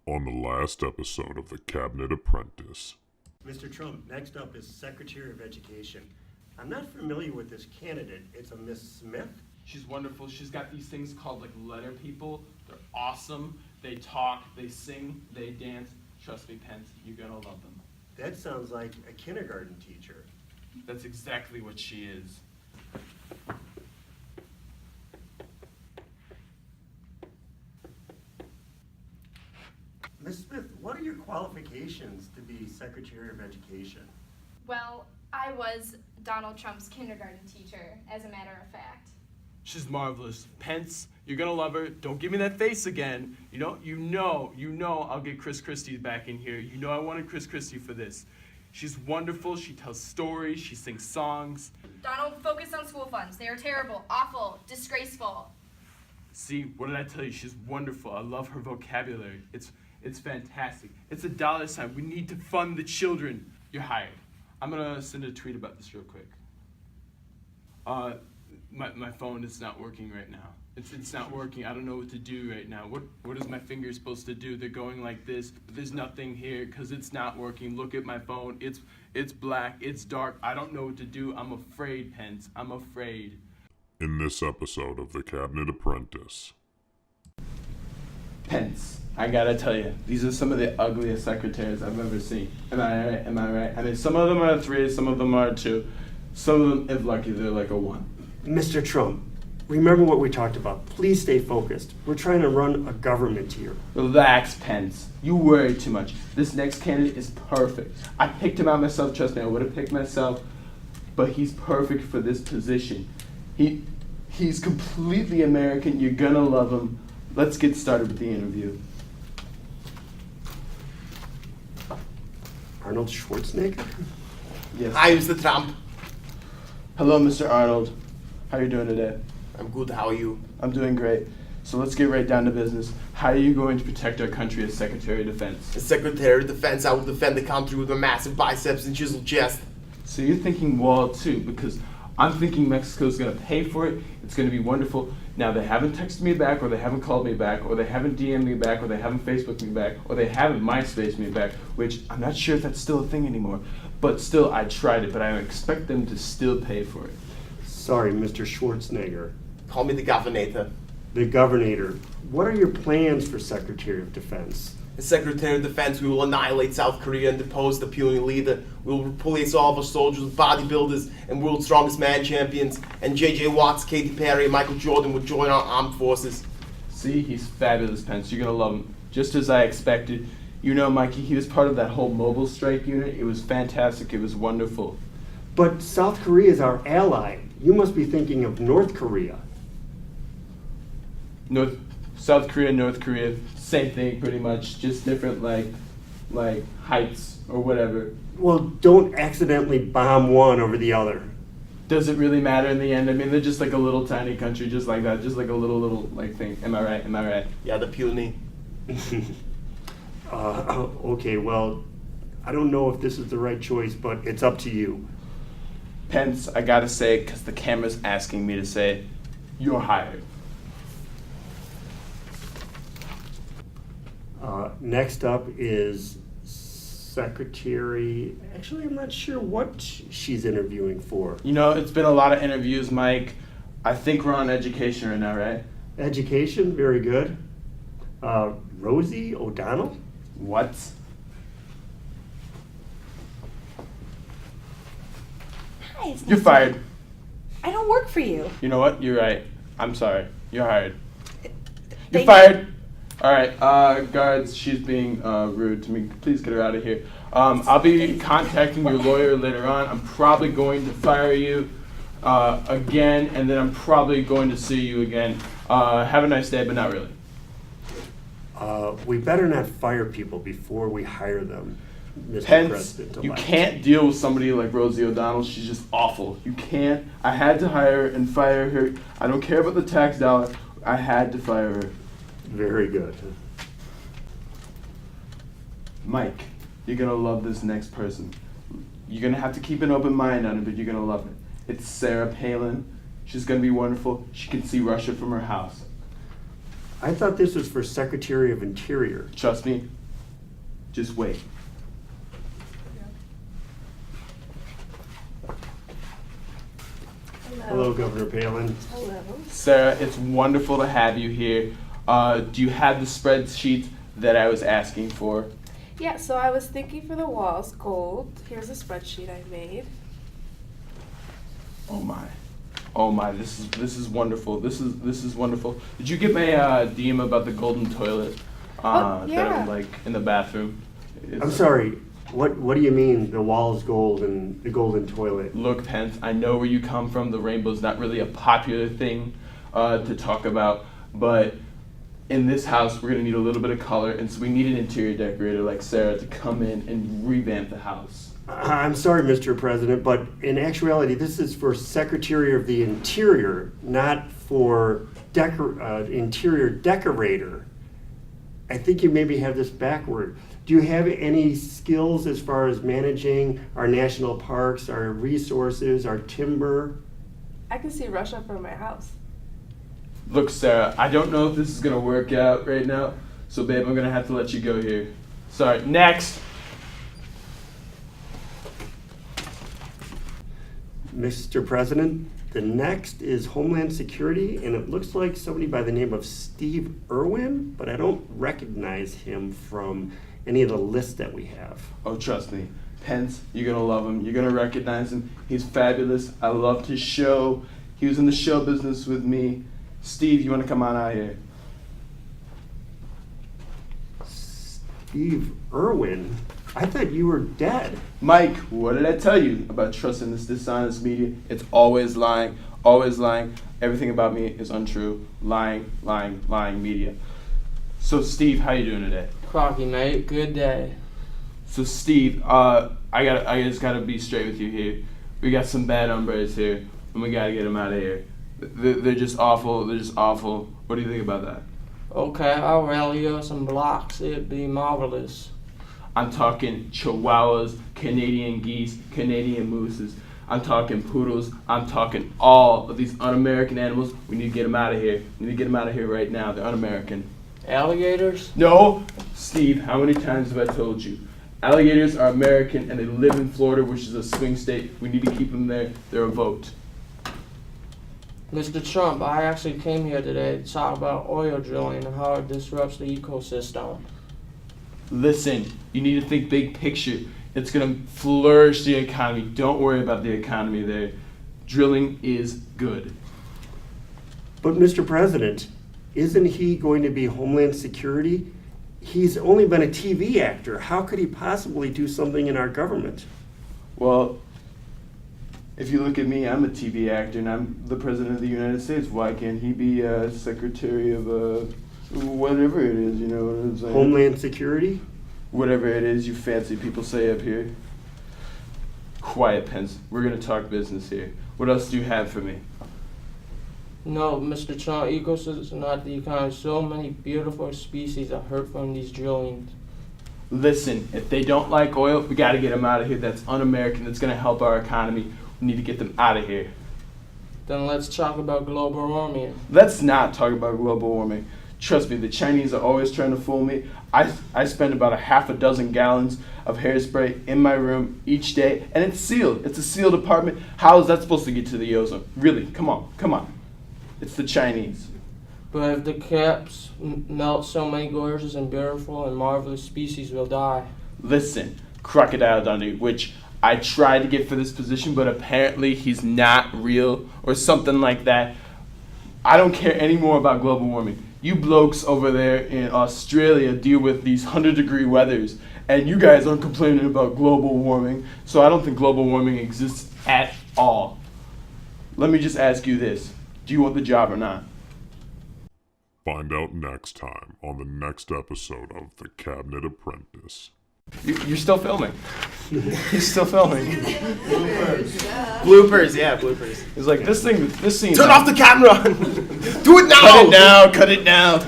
On the last episode of The Cabinet Apprentice. Mr. Trump, next up is Secretary of Education. I'm not familiar with this candidate. It's a Miss Smith? She's wonderful. She's got these things called like letter people. They're awesome. They talk, they sing, they dance. Trust me, Pence, you're gonna love them. That sounds like a kindergarten teacher. That's exactly what she is. Miss Smith, what are your qualifications to be Secretary of Education? Well, I was Donald Trump's kindergarten teacher, as a matter of fact. She's marvelous. Pence, you're gonna love her. Don't give me that face again. You know I'll get Chris Christie back in here. You know I wanted Chris Christie for this. She's wonderful. She tells stories. She sings songs. Donald, focus on school funds. They are terrible, awful, disgraceful. See, what did I tell you? She's wonderful. I love her vocabulary. It's fantastic. It's a dollar sign. We need to fund the children. You're hired. I'm gonna send a tweet about this real quick. My phone is not working right now. It's not working. I don't know what to do right now. What is my finger supposed to do? They're going like this. But there's nothing here because it's not working. Look at my phone. It's black. It's dark. I don't know what to do. I'm afraid, Pence. I'm afraid. In this episode of The Cabinet Apprentice. Pence, I gotta tell you, these are some of the ugliest secretaries I've ever seen. Am I right? Am I right? I mean, some of them are a 3, some of them are a 2. Some of them, if lucky, they're like a 1. Mr. Trump, remember what we talked about. Please stay focused. We're trying to run a government here. Relax, Pence. You worry too much. This next candidate is perfect. I picked him out myself, trust me, I would have picked myself, but he's perfect for this position. He's completely American. You're gonna love him. Let's get started with the interview. Arnold Schwarzenegger? Yes. Hi, Mr. Trump. Hello, Mr. Arnold. How are you doing today? I'm good. How are you? I'm doing great. So let's get right down to business. How are you going to protect our country as Secretary of Defense? As Secretary of Defense, I will defend the country with my massive biceps and chiseled chest. So you're thinking wall too, because I'm thinking Mexico's going to pay for it. It's going to be wonderful. Now, they haven't texted me back, or they haven't called me back, or they haven't DM'd me back, or they haven't Facebooked me back, or they haven't MySpace me back, which I'm not sure if that's still a thing anymore. But still, I tried it, but I expect them to still pay for it. Sorry, Mr. Schwarzenegger. Call me the Governator. The Governor. What are your plans for Secretary of Defense? As Secretary of Defense, we will annihilate South Korea and depose the puny leader. We will replace all of our soldiers with bodybuilders and world's strongest man champions. And J.J. Watts, Katy Perry, and Michael Jordan will join our armed forces. See, he's fabulous, Pence. You're going to love him. Just as I expected. You know, Mikey, he was part of that whole mobile strike unit. It was fantastic. It was wonderful. But South Korea is our ally. You must be thinking of North Korea. South Korea, North Korea, same thing pretty much, just different like heights or whatever. Well, don't accidentally bomb one over the other. Does it really matter in the end? I mean, they're just like a little tiny country, just like that, just like a little like thing. Am I right? Am I right? Yeah, the puny. Okay, well, I don't know if this is the right choice, but it's up to you. Pence, I gotta say, because the camera's asking me to say, you're hired. Next up is Secretary. Actually, I'm not sure what she's interviewing for. You know, it's been a lot of interviews, Mike. I think we're on education right now, right? Education, very good. Rosie O'Donnell? What? Hi, it's You're nice fired. I don't work for you. You know what? You're right. I'm sorry. You're hired. You're Thank fired. All right, guards, she's being rude to me. Please get her out of here. I'll be contacting your lawyer later on. I'm probably going to fire you again, and then I'm probably going to sue you again. Have a nice day, but not really. We better not fire people before we hire them, Mr. Pence, President. you can't deal with somebody like Rosie O'Donnell. She's just awful. You can't. I had to hire her and fire her. I don't care about the tax dollar. I had to fire her. Very good. Mike, you're going to love this next person. You're going to have to keep an open mind on it, but you're going to love it. It's Sarah Palin. She's going to be wonderful. She can see Russia from her house. I thought this was for Secretary of Interior. Trust me, just wait. Hello, Governor Palin. Hello. Sarah, it's wonderful to have you here. Do you have the spreadsheet that I was asking for? Yeah, so I was thinking for the walls, gold. Here's a spreadsheet I made. Oh my, this is wonderful. This is wonderful. Did you get my DM about the golden toilet? That yeah. I'm like in the bathroom. I'm sorry, what do you mean the wall's gold and the golden toilet? Look, Pence, I know where you come from. The rainbow's not really a popular thing to talk about, but in this house, we're gonna need a little bit of color, and so we need an interior decorator like Sarah to come in and revamp the house. I'm sorry, Mr. President, but in actuality, this is for Secretary of the Interior, not for interior decorator. I think you maybe have this backward. Do you have any skills as far as managing our national parks, our resources, our timber? I can see Russia from my house. Look, Sarah, I don't know if this is gonna work out right now, so babe, I'm gonna have to let you go here. Sorry, next! Mr. President, the next is Homeland Security, and it looks like somebody by the name of Steve Irwin, but I don't recognize him from any of the lists that we have. Oh, trust me, Pence, you're gonna love him. You're gonna recognize him. He's fabulous. I loved his show. He was in the show business with me. Steve, you wanna come on out here? Steve Irwin? I thought you were dead. Mike, what did I tell you about trusting this dishonest media? It's always lying, always lying. Everything about me is untrue. Lying, lying, lying media. So Steve, how you doing today? Crocky, mate. Good day. So Steve, I just gotta be straight with you here. We got some bad hombres here, and we gotta get them out of here. They're just awful. They're just awful. What do you think about that? Okay, I'll rally you some blocks. It'd be marvelous. I'm talking chihuahuas, Canadian geese, Canadian mooses. I'm talking poodles. I'm talking all of these un-American animals. We need to get them out of here. We need to get them out of here right now. They're un-American. Alligators? No, Steve, how many times have I told you? Alligators are American and they live in Florida, which is a swing state. We need to keep them there. They're a vote. Mr. Trump, I actually came here today to talk about oil drilling and how it disrupts the ecosystem. Listen, you need to think big picture. It's going to flourish the economy. Don't worry about the economy there. Drilling is good. But Mr. President, isn't he going to be Homeland Security? He's only been a TV actor. How could he possibly do something in our government? Well, if you look at me, I'm a TV actor and I'm the President of the United States. Why can't he be Secretary of whatever it is, you know what I'm saying? Homeland Security? Whatever it is you fancy people say up here. Quiet, Pence. We're going to talk business here. What else do you have for me? No, Mr. Trump, ecosystem, not the economy. So many beautiful species are hurt from these drillings. Listen, if they don't like oil, we got to get them out of here. That's un-American. That's going to help our economy. We need to get them out of here. Then let's talk about global warming. Let's not talk about global warming. Trust me, the Chinese are always trying to fool me. I spend about a half a dozen gallons of hairspray in my room each day, and it's sealed. It's a sealed apartment. How is that supposed to get to the ozone? Really, come on, come on. It's the Chinese. But if the caps melt, so many gorgeous and beautiful and marvelous species will die. Listen, Crocodile Dundee, which I tried to get for this position, but apparently he's not real or something like that. I don't care anymore about global warming. You blokes over there in Australia deal with these 100-degree weathers, and you guys aren't complaining about global warming, so I don't think global warming exists at all. Let me just ask you this. Do you want the job or not? Find out next time on the next episode of The Cabinet Apprentice. You're still filming. You're still filming. Bloopers, yeah, bloopers. It's like, this scene. Turn off the camera! Do it now! Cut it now, cut it now.